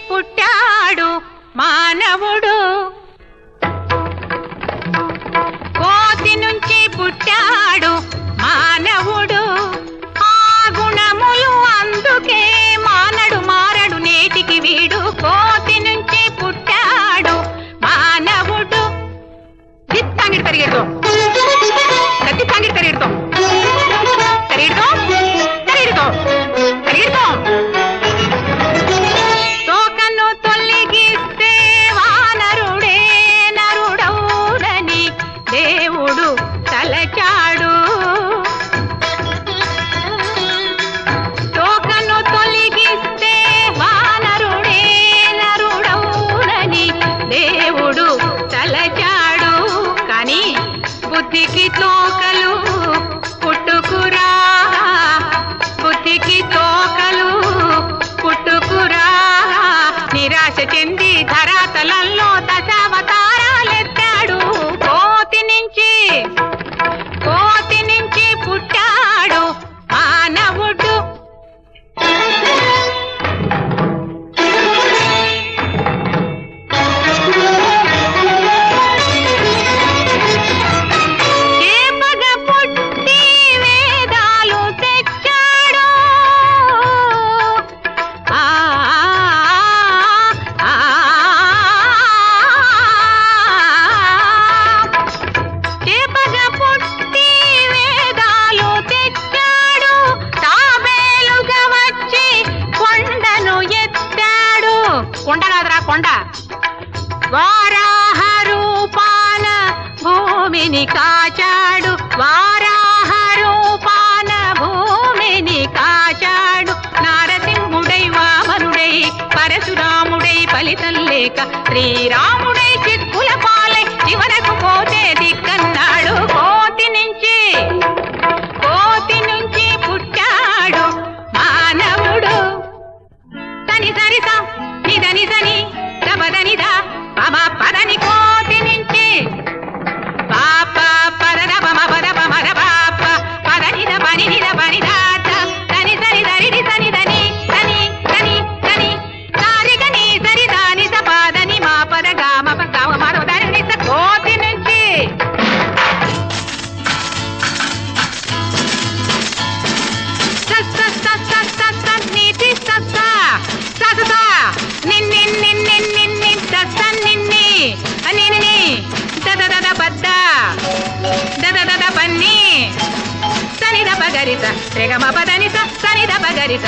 పుట్టాడు మానవుడు, కోతి నుంచి పుట్టాడు మానవుడు. ఆ గుణములు అందుకే మానడు మారడు నేటికి వీడు. కోతి నుంచి పుట్టాడు మానవుడు. జిత్తాంగిడి తరిగేడుతో కత్తిత్తాంగిడి తరిగేడుతో తరిగేడుతో తరిగేడుతో తరిగేడుతో తోకను తొలగిస్తే వానరుడే నరుడౌడని దేవుడు తలచాడు. తోకను తొలగిస్తే వానరుడే నరుడౌడని దేవుడు తలచాడు. కానీ బుద్ధికి తోకలు పుట్టుకురా, బుద్ధికి తోకలు పుట్టుకురా. నిరాశ చెంది ధరాతలంలో దశావతారాలెత్తాడు. కోతి నుంచి పుట్టాడు మానవుడు. చేపగ పుట్టి వేదాలు తెచ్చాడు. ఆ చేపగ పుట్టి వేదాలు తెచ్చాడు. తాబేలుగా వచ్చి కొండను ఎత్తాడు. కొండ కాదురా కొండ. వారాహ రూపాన భూమిని కాచాడు. వారాహ రూపాన భూమిని కాచాడు. నారసింహుడై వామనుడై పరశురాముడై ఫలితం లేక శ్రీరాముడై చిక్కుల పాలై చివరకు పోతే దిక్కన్నాడు. కోతి నుంచి పుట్టాడు మానవుడు. సని సరిత నిదని సని దబదనిద పమ పదని. కోతి నుంచి పాప పదద పమ పద పమద పాప పదనిద పనినిద పనిదాత దని సని దరిడి సని దని దని దని దని సారిగని సరిదాని సపాదని మా పద గామ పగామ మరో దాని స. కోతి నుంచి నీతి సత్త సస నిన్ని నిన్ని నిన్ని దస నిన్ని నిన్ని దద బద్ద దద పన్ని సని దప గరిత రేగమ పదని సని దప గరిత.